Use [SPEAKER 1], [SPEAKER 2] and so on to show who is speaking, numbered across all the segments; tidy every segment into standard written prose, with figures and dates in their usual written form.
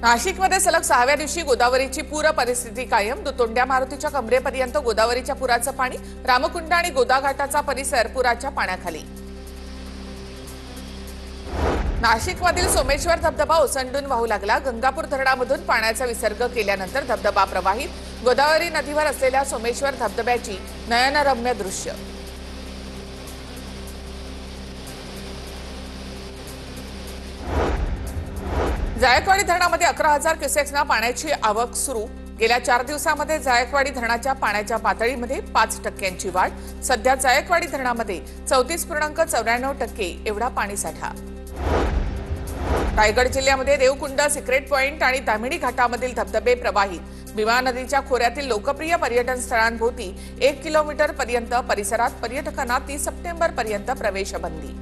[SPEAKER 1] नाशिकमध्ये सलग 6व्या दिवशी गोदावरीची पूर परिस्थिती कायम। दुतोंड्या मारुतीच्या कमरेपर्यंत गोदावरीच्या पुराचं पाणी। रामकुंड आणि गोदाघाटाचा परिसर पुराच्या पाण्याखाली। नाशिकमधील सोमेश्वर धबधबा ओसंडून वाहू लागला। गंगापूर धरणामधून पाण्याचा विसर्ग केल्यानंतर धबधबा प्रवाहित। गोदावरी नदीवर असलेल्या सोमेश्वर धबधब्याची नयनरम्य दृश्य। जायकवाडी धरणामध्ये 11,000 क्युसेक्सना पाण्याची आवक सुरू। गेल्या 4 दिवसांमध्ये जायकवाडी धरणाच्या पाण्याच्या पातळीमध्ये 5% वाढ। सध्या जायकवाडी धरणामध्ये 34.94% एवढा पाणीसाठा। रायगड जिल्ह्यामध्ये देवकुंड, सिक्रेट पॉइंट आणि दामिनी घाटामधील धबधबे प्रवाहित। भीमा नदीच्या खोऱ्यातील लोकप्रिय पर्यटन स्थळांभोवती 1 किलोमीटर पर्यंत परिसरात पर्यटकांना 30 सप्टेंबर पर्यंत प्रवेश बंदी।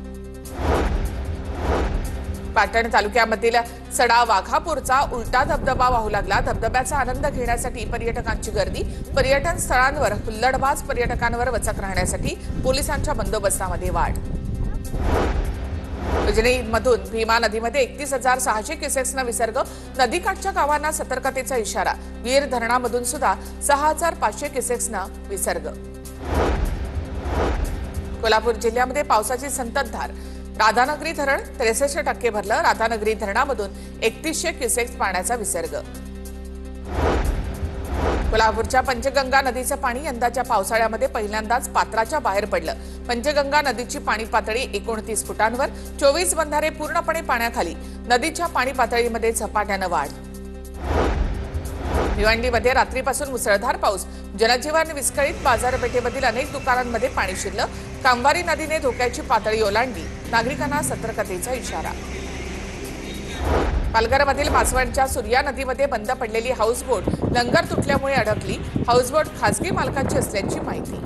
[SPEAKER 1] पाटण तालुक्यामधील सडा वाघापूरचा उलटा धबधबा वाहू लागला। धबधब्याचा आनंद घेण्यासाठी पर्यटकांची गर्दी। पर्यटन स्थळांवर हुल्लडबाज पर्यटकांवर वचक राहण्यासाठी पोलिसांच्या बंदोबस्तामध्ये वाढ। उजनीमधून भीमा नदीमध्ये 31,600 क्युसेक्सना विसर्ग। नदीकाठच्या गावांना सतर्कतेचा इशारा। वीर धरणामधून सुद्धा 6,500 क्युसेक्सना विसर्ग। कोल्हापूर जिल्ह्यामध्ये पावसाची संततधार। राधानगरी धरण 63% भरलं। राधानगरी धरणामधून 3100 क्युसेक्स पाण्याचा विसर्ग। कोल्हापूरच्या पंचगंगा नदीचं पाणी यंदाच्या पावसाळ्यामध्ये पहिल्यांदाच पात्राच्या बाहेर पडलं। पंचगंगा नदीची पाणी पातळी 29 फुटांवर। 24 बंधारे पूर्णपणे पाण्याखाली। नदीच्या पाणी पातळीमध्ये झपाट्यानं वाढ। भिवंडीमध्ये रात्रीपासून मुसळधार पाऊस। जनजीवन विस्कळीत। बाजारपेठेमधील अनेक दुकानांमध्ये पाणी शिरलं। कामवारी नदीने धोक्याची पातळी ओलांडली। नागरिकांना सतर्कतेचा इशारा। पालघरमधील मासवणच्या सूर्या नदीमध्ये बंद पडलेली हाऊसबोट लंगर तुटल्यामुळे अडकली। हाऊसबोट खासगी मालकांची असल्याची माहिती।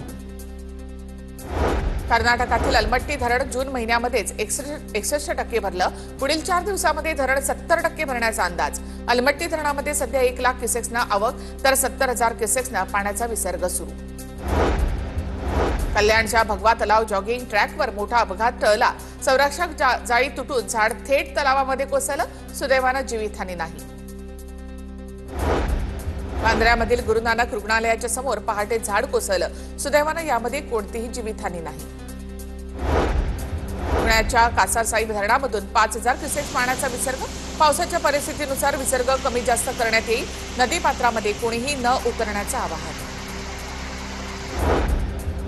[SPEAKER 1] कर्नाटकातील अलमट्टी धरण जून महिन्यामध्येच 61% भरलं। पुढील 4 दिवसांमध्ये धरण 70% भरण्याचा अंदाज। अलमट्टी धरणामध्ये सध्या 1 लाख क्युसेक्सना आवक तर 70,000 क्युसेक्सना पाण्याचा विसर्ग सुरू। कल्याणच्या भगवा तलाव जॉगिंग ट्रॅकवर मोठा अपघात टळला। संरक्षक जाळी तुटून झाड थेट तलावामध्ये कोसळलं। सुदैवानं जीवितहानी नाही। बांद्र्यामधील गुरु नानक रुग्णालयाच्या समोर पहाटे झाड कोसळलं। सुदैवानं यामध्ये कोणतीही जीवितहानी नाही। पुण्याच्या कासारसाई धरणामधून 5,000 क्युसेक्स पाण्याचा विसर्ग। पावसाच्या परिस्थितीनुसार विसर्ग कमी जास्त करण्यात येईल। नदीपात्रामध्ये कोणीही न उतरण्याचं आवाहन।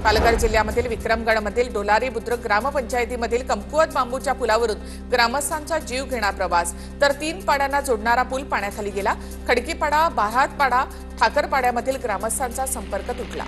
[SPEAKER 1] पालघर जिल्ह्यामधील विक्रमगडमधील डोलारी बुद्रुक ग्रामपंचायतीमधील कमकुवत बांबूच्या पुलावरून ग्रामस्थांचा जीव घेणा प्रवास तर 3 पाड्यांना जोडणारा पूल पाण्याखाली गेला। खडकीपाडा, बारातपाडा, ठाकरपाड्यामधील ग्रामस्थांचा संपर्क तुटला।